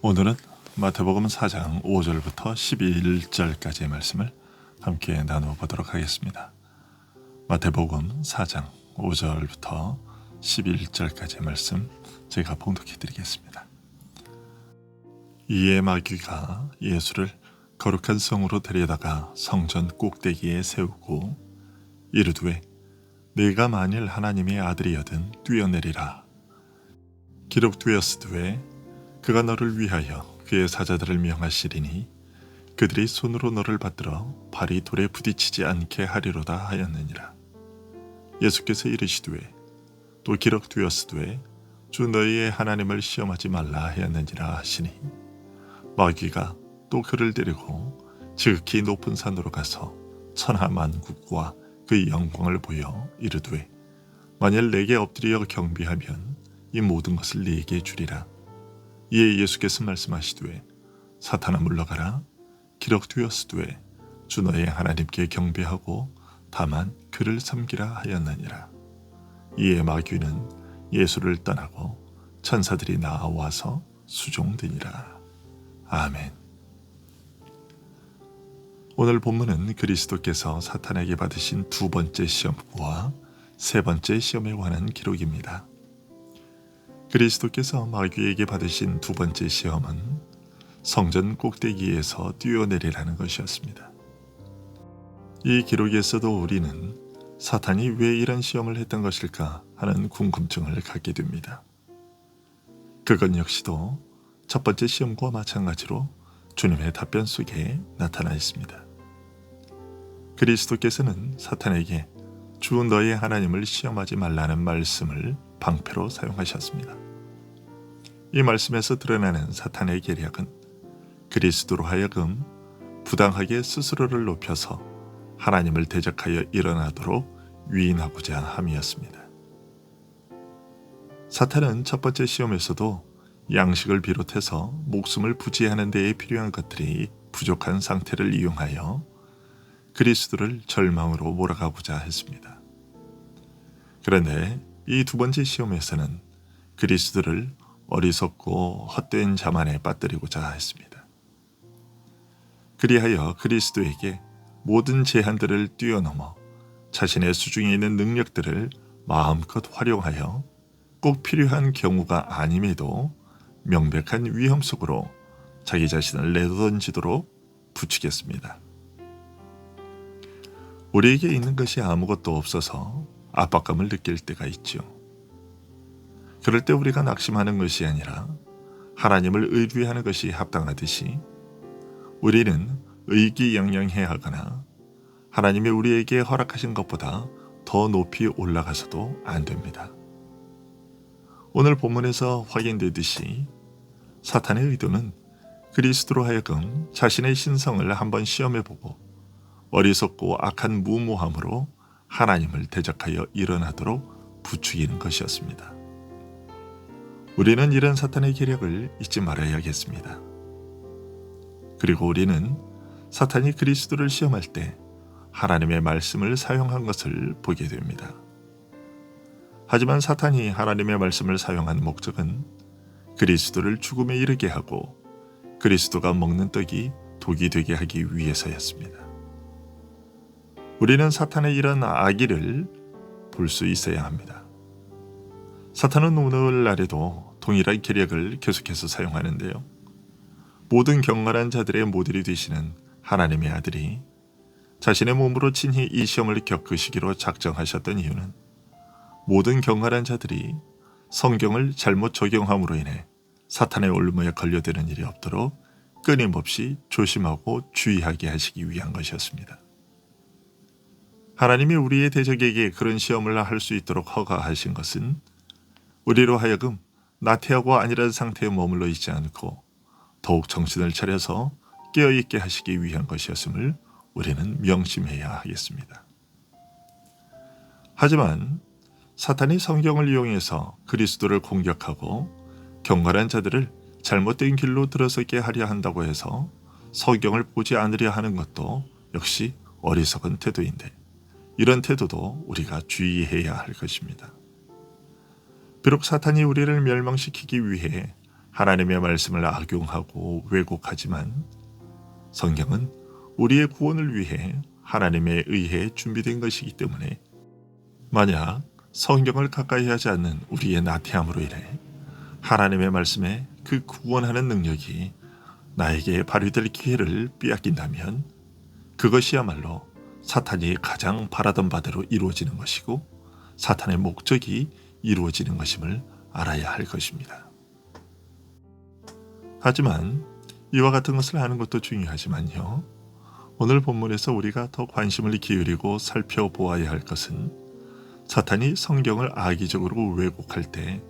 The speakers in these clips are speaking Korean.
오늘은 마태복음 4장 5절부터 11절까지의 말씀을 함께 나누어 보도록 하겠습니다. 마태복음 4장 5절부터 11절까지의 말씀 제가 봉독해 드리겠습니다. 이에 마귀가 예수를 거룩한 성으로 데려다가 성전 꼭대기에 세우고 이르되 네가 만일 하나님의 아들이여든 뛰어내리라. 기록되었으되 그가 너를 위하여 그의 사자들을 명하시리니 그들이 손으로 너를 받들어 발이 돌에 부딪히지 않게 하리로다 하였느니라. 예수께서 이르시되 또 기록되었으되 주 너희의 하나님을 시험하지 말라 하였느니라 하시니 마귀가 또 그를 데리고 지극히 높은 산으로 가서 천하만국과 그 영광을 보여 이르되 만일 내게 엎드려 경배하면 이 모든 것을 네게 주리라. 이에 예수께서 말씀하시되 사탄아 물러가라. 기록되었으되 주 너의 하나님께 경배하고 다만 그를 섬기라 하였느니라. 이에 마귀는 예수를 떠나고 천사들이 나와서 수종되니라. 아멘. 오늘 본문은 그리스도께서 사탄에게 받으신 두 번째 시험과 세 번째 시험에 관한 기록입니다. 그리스도께서 마귀에게 받으신 두 번째 시험은 성전 꼭대기에서 뛰어내리라는 것이었습니다. 이 기록에서도 우리는 사탄이 왜 이런 시험을 했던 것일까 하는 궁금증을 갖게 됩니다. 그건 역시도 첫 번째 시험과 마찬가지로 주님의 답변 속에 나타나 있습니다. 그리스도께서는 사탄에게 주 너의 하나님을 시험하지 말라는 말씀을 방패로 사용하셨습니다. 이 말씀에서 드러나는 사탄의 계략은 그리스도로 하여금 부당하게 스스로를 높여서 하나님을 대적하여 일어나도록 유인하고자 함이었습니다. 사탄은 첫 번째 시험에서도 양식을 비롯해서 목숨을 부지하는 데에 필요한 것들이 부족한 상태를 이용하여 그리스도를 절망으로 몰아가고자 했습니다. 그런데 이 두 번째 시험에서는 그리스도를 어리석고 헛된 자만에 빠뜨리고자 했습니다. 그리하여 그리스도에게 모든 제한들을 뛰어넘어 자신의 수중에 있는 능력들을 마음껏 활용하여 꼭 필요한 경우가 아님에도 명백한 위험 속으로 자기 자신을 내던지도록 부추겼습니다. 우리에게 있는 것이 아무것도 없어서 압박감을 느낄 때가 있죠. 그럴 때 우리가 낙심하는 것이 아니라 하나님을 의뢰하는 것이 합당하듯이 우리는 의기양양해야 하거나 하나님이 우리에게 허락하신 것보다 더 높이 올라가서도 안 됩니다. 오늘 본문에서 확인되듯이 사탄의 의도는 그리스도로 하여금 자신의 신성을 한번 시험해보고 어리석고 악한 무모함으로 하나님을 대적하여 일어나도록 부추기는 것이었습니다. 우리는 이런 사탄의 계략을 잊지 말아야겠습니다. 그리고 우리는 사탄이 그리스도를 시험할 때 하나님의 말씀을 사용한 것을 보게 됩니다. 하지만 사탄이 하나님의 말씀을 사용한 목적은 그리스도를 죽음에 이르게 하고 그리스도가 먹는 떡이 독이 되게 하기 위해서였습니다. 우리는 사탄의 이런 악의를 볼 수 있어야 합니다. 사탄은 오늘날에도 동일한 계략을 계속해서 사용하는데요. 모든 경건한 자들의 모델이 되시는 하나님의 아들이 자신의 몸으로 친히 이 시험을 겪으시기로 작정하셨던 이유는 모든 경건한 자들이 성경을 잘못 적용함으로 인해 사탄의 올무에 걸려드는 일이 없도록 끊임없이 조심하고 주의하게 하시기 위한 것이었습니다. 하나님이 우리의 대적에게 그런 시험을 할 수 있도록 허가하신 것은 우리로 하여금 나태하고 안일한 상태에 머물러 있지 않고 더욱 정신을 차려서 깨어있게 하시기 위한 것이었음을 우리는 명심해야 하겠습니다. 하지만 사탄이 성경을 이용해서 그리스도를 공격하고 경건한 자들을 잘못된 길로 들어서게 하려 한다고 해서 성경을 보지 않으려 하는 것도 역시 어리석은 태도인데 이런 태도도 우리가 주의해야 할 것입니다. 비록 사탄이 우리를 멸망시키기 위해 하나님의 말씀을 악용하고 왜곡하지만 성경은 우리의 구원을 위해 하나님에 의해 준비된 것이기 때문에 만약 성경을 가까이 하지 않는 우리의 나태함으로 인해 하나님의 말씀에 그 구원하는 능력이 나에게 발휘될 기회를 빼앗긴다면 그것이야말로 사탄이 가장 바라던 바대로 이루어지는 것이고 사탄의 목적이 이루어지는 것임을 알아야 할 것입니다. 하지만 이와 같은 것을 아는 것도 중요하지만요. 오늘 본문에서 우리가 더 관심을 기울이고 살펴보아야 할 것은 사탄이 성경을 악의적으로 왜곡할 때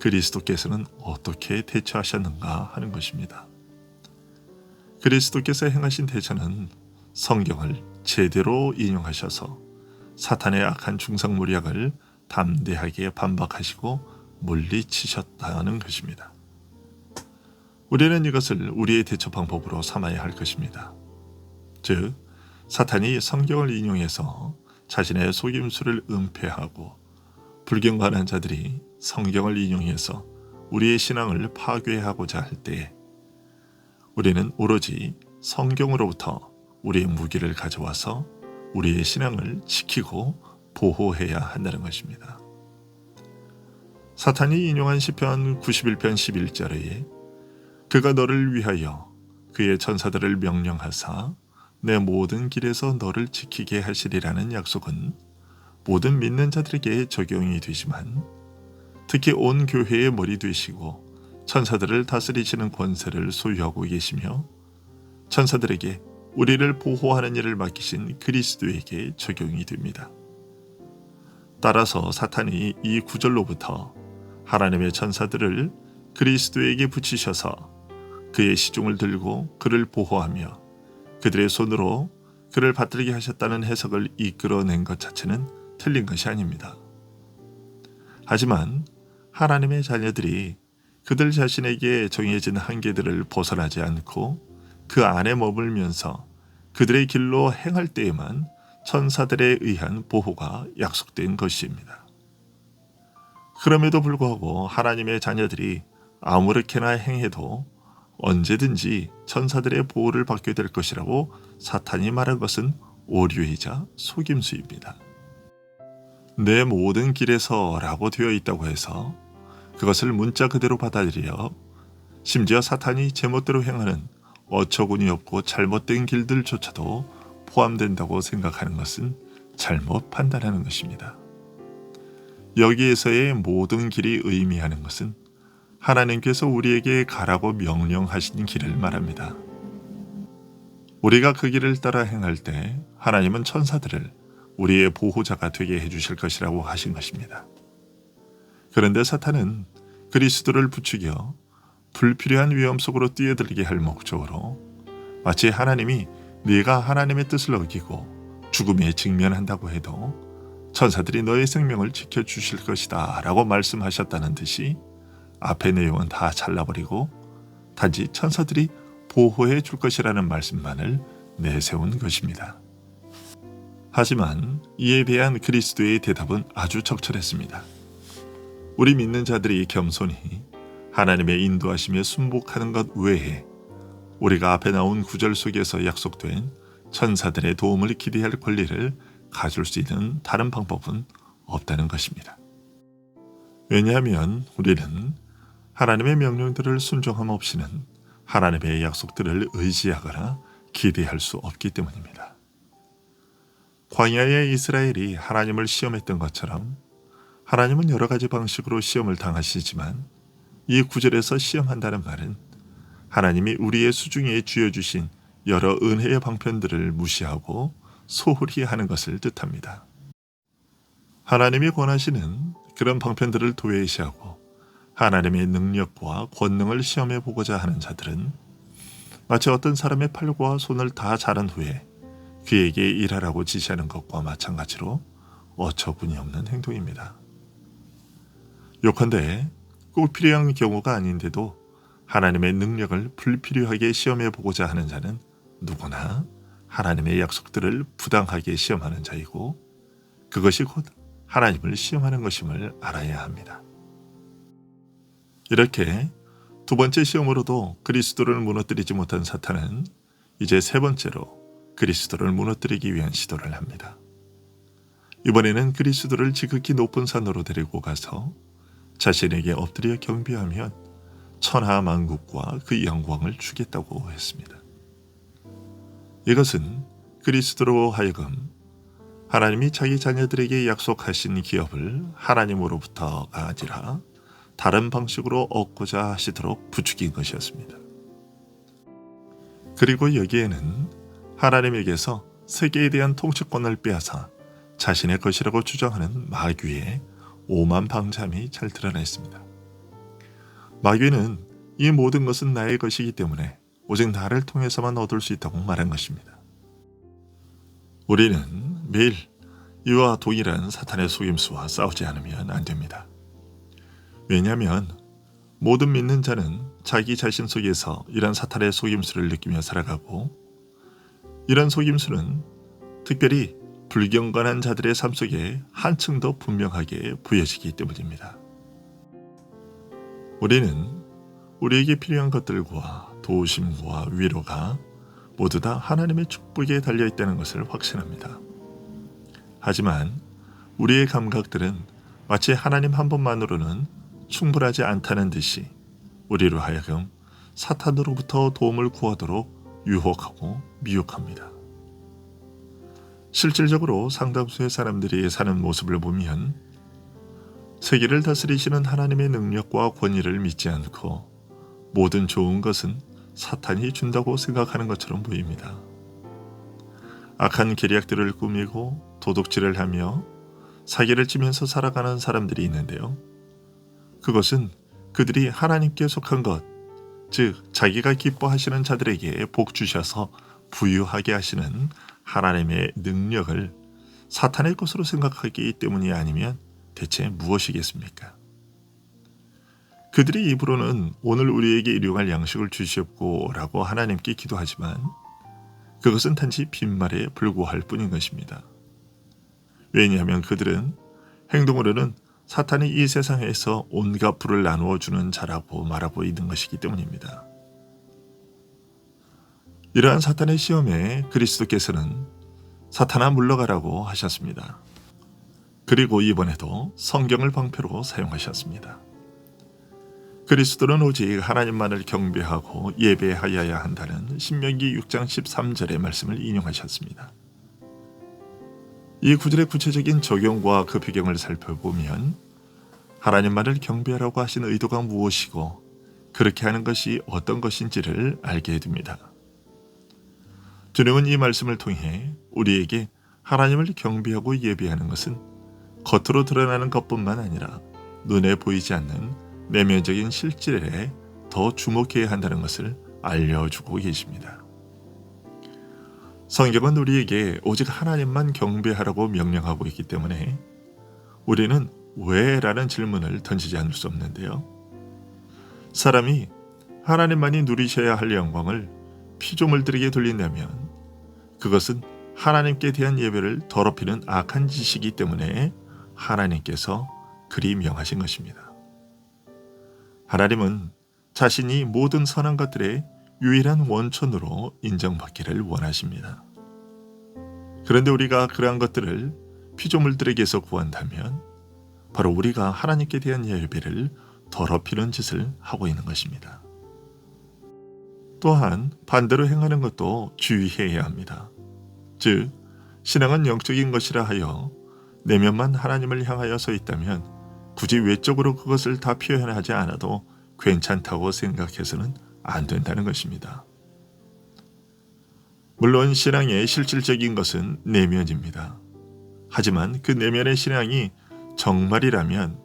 그리스도께서는 어떻게 대처하셨는가 하는 것입니다. 그리스도께서 행하신 대처는 성경을 제대로 인용하셔서 사탄의 악한 중상모략을 담대하게 반박하시고 물리치셨다는 것입니다. 우리는 이것을 우리의 대처 방법으로 삼아야 할 것입니다. 즉, 사탄이 성경을 인용해서 자신의 속임수를 은폐하고 불경건한 자들이 성경을 인용해서 우리의 신앙을 파괴하고자 할 때에 우리는 오로지 성경으로부터 우리의 무기를 가져와서 우리의 신앙을 지키고 보호해야 한다는 것입니다. 사탄이 인용한 시편 91편 11절에 그가 너를 위하여 그의 천사들을 명령하사 내 모든 길에서 너를 지키게 하시리라는 약속은 모든 믿는 자들에게 적용이 되지만 특히 온 교회의 머리 되시고 천사들을 다스리시는 권세를 소유하고 계시며 천사들에게 우리를 보호하는 일을 맡기신 그리스도에게 적용이 됩니다. 따라서 사탄이 이 구절로부터 하나님의 천사들을 그리스도에게 붙이셔서 그의 시중을 들고 그를 보호하며 그들의 손으로 그를 받들게 하셨다는 해석을 이끌어낸 것 자체는 틀린 것이 아닙니다. 하지만 하나님의 자녀들이 그들 자신에게 정해진 한계들을 벗어나지 않고 그 안에 머물면서 그들의 길로 행할 때에만 천사들에 의한 보호가 약속된 것입니다. 그럼에도 불구하고 하나님의 자녀들이 아무렇게나 행해도 언제든지 천사들의 보호를 받게 될 것이라고 사탄이 말한 것은 오류이자 속임수입니다. 내 모든 길에서 라고 되어 있다고 해서 그것을 문자 그대로 받아들여 심지어 사탄이 제멋대로 행하는 어처구니 없고 잘못된 길들조차도 포함된다고 생각하는 것은 잘못 판단하는 것입니다. 여기에서의 모든 길이 의미하는 것은 하나님께서 우리에게 가라고 명령하신 길을 말합니다. 우리가 그 길을 따라 행할 때 하나님은 천사들을 우리의 보호자가 되게 해주실 것이라고 하신 것입니다. 그런데 사탄은 그리스도를 부추겨 불필요한 위험 속으로 뛰어들게 할 목적으로 마치 하나님이 네가 하나님의 뜻을 어기고 죽음에 직면한다고 해도 천사들이 너의 생명을 지켜주실 것이다 라고 말씀하셨다는 듯이 앞의 내용은 다 잘라버리고 단지 천사들이 보호해 줄 것이라는 말씀만을 내세운 것입니다. 하지만 이에 대한 그리스도의 대답은 아주 적절했습니다. 우리 믿는 자들이 겸손히 하나님의 인도하심에 순복하는 것 외에 우리가 앞에 나온 구절 속에서 약속된 천사들의 도움을 기대할 권리를 가질 수 있는 다른 방법은 없다는 것입니다. 왜냐하면 우리는 하나님의 명령들을 순종함 없이는 하나님의 약속들을 의지하거나 기대할 수 없기 때문입니다. 광야의 이스라엘이 하나님을 시험했던 것처럼 하나님은 여러 가지 방식으로 시험을 당하시지만 이 구절에서 시험한다는 말은 하나님이 우리의 수중에 쥐어주신 여러 은혜의 방편들을 무시하고 소홀히 하는 것을 뜻합니다. 하나님이 권하시는 그런 방편들을 도외시하고 하나님의 능력과 권능을 시험해 보고자 하는 자들은 마치 어떤 사람의 팔과 손을 다 자른 후에 그에게 일하라고 지시하는 것과 마찬가지로 어처구니 없는 행동입니다. 요컨대 꼭 필요한 경우가 아닌데도 하나님의 능력을 불필요하게 시험해 보고자 하는 자는 누구나 하나님의 약속들을 부당하게 시험하는 자이고 그것이 곧 하나님을 시험하는 것임을 알아야 합니다. 이렇게 두 번째 시험으로도 그리스도를 무너뜨리지 못한 사탄은 이제 세 번째로 그리스도를 무너뜨리기 위한 시도를 합니다. 이번에는 그리스도를 지극히 높은 산으로 데리고 가서 자신에게 엎드려 경배하면 천하 만국과 그 영광을 주겠다고 했습니다. 이것은 그리스도로 하여금 하나님이 자기 자녀들에게 약속하신 기업을 하나님으로부터가 아니라 다른 방식으로 얻고자 하시도록 부추긴 것이었습니다. 그리고 여기에는 하나님에게서 세계에 대한 통치권을 빼앗아 자신의 것이라고 주장하는 마귀의 오만 방자함이 잘 드러나 있습니다. 마귀는 이 모든 것은 나의 것이기 때문에 오직 나를 통해서만 얻을 수 있다고 말한 것입니다. 우리는 매일 이와 동일한 사탄의 속임수와 싸우지 않으면 안 됩니다. 왜냐하면 모든 믿는 자는 자기 자신 속에서 이런 사탄의 속임수를 느끼며 살아가고, 이런 속임수는 특별히 불경건한 자들의 삶 속에 한층 더 분명하게 보여지기 때문입니다. 우리는 우리에게 필요한 것들과 도우심과 위로가 모두 다 하나님의 축복에 달려있다는 것을 확신합니다. 하지만 우리의 감각들은 마치 하나님 한 분만으로는 충분하지 않다는 듯이 우리로 하여금 사탄으로부터 도움을 구하도록 유혹하고 미혹합니다. 실질적으로 상당수의 사람들이 사는 모습을 보면 세계를 다스리시는 하나님의 능력과 권위를 믿지 않고 모든 좋은 것은 사탄이 준다고 생각하는 것처럼 보입니다. 악한 계략들을 꾸미고 도둑질을 하며 사기를 치면서 살아가는 사람들이 있는데요. 그것은 그들이 하나님께 속한 것, 즉 자기가 기뻐하시는 자들에게 복 주셔서 부유하게 하시는 하나님의 능력을 사탄의 것으로 생각하기 때문이 아니면 대체 무엇이겠습니까? 그들이 입으로는 오늘 우리에게 일용할 양식을 주시옵고 라고 하나님께 기도하지만 그것은 단지 빈말에 불과할 뿐인 것입니다. 왜냐하면 그들은 행동으로는 사탄이 이 세상에서 온갖 불을 나누어 주는 자라고 말하고 있는 것이기 때문입니다. 이러한 사탄의 시험에 그리스도께서는 사탄아 물러가라고 하셨습니다. 그리고 이번에도 성경을 방패로 사용하셨습니다. 그리스도는 오직 하나님만을 경배하고 예배하여야 한다는 신명기 6장 13절의 말씀을 인용하셨습니다. 이 구절의 구체적인 적용과 그 배경을 살펴보면 하나님만을 경배하라고 하신 의도가 무엇이고 그렇게 하는 것이 어떤 것인지를 알게 됩니다. 주님은 이 말씀을 통해 우리에게 하나님을 경배하고 예배하는 것은 겉으로 드러나는 것뿐만 아니라 눈에 보이지 않는 내면적인 실질에 더 주목해야 한다는 것을 알려주고 계십니다. 성경은 우리에게 오직 하나님만 경배하라고 명령하고 있기 때문에 우리는 왜? 라는 질문을 던지지 않을 수 없는데요. 사람이 하나님만이 누리셔야 할 영광을 피조물들에게 돌린다면 그것은 하나님께 대한 예배를 더럽히는 악한 짓이기 때문에 하나님께서 그리 명하신 것입니다. 하나님은 자신이 모든 선한 것들의 유일한 원천으로 인정받기를 원하십니다. 그런데 우리가 그러한 것들을 피조물들에게서 구한다면 바로 우리가 하나님께 대한 예배를 더럽히는 짓을 하고 있는 것입니다. 또한 반대로 행하는 것도 주의해야 합니다. 즉, 신앙은 영적인 것이라 하여 내면만 하나님을 향하여 서 있다면 굳이 외적으로 그것을 다 표현하지 않아도 괜찮다고 생각해서는 안 된다는 것입니다. 물론 신앙의 실질적인 것은 내면입니다. 하지만 그 내면의 신앙이 정말이라면,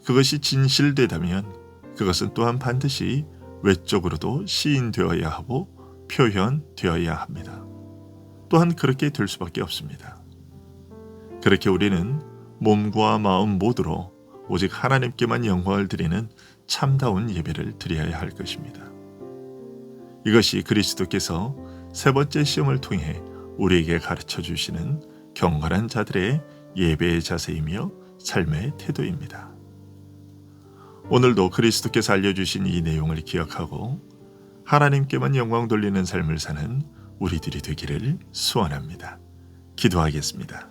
그것이 진실되다면 그것은 또한 반드시 외적으로도 시인되어야 하고 표현되어야 합니다. 또한 그렇게 될 수밖에 없습니다. 그렇게 우리는 몸과 마음 모두로 오직 하나님께만 영광을 드리는 참다운 예배를 드려야 할 것입니다. 이것이 그리스도께서 세 번째 시험을 통해 우리에게 가르쳐 주시는 경건한 자들의 예배의 자세이며 삶의 태도입니다. 오늘도 그리스도께서 알려주신 이 내용을 기억하고 하나님께만 영광 돌리는 삶을 사는 우리들이 되기를 소원합니다. 기도하겠습니다.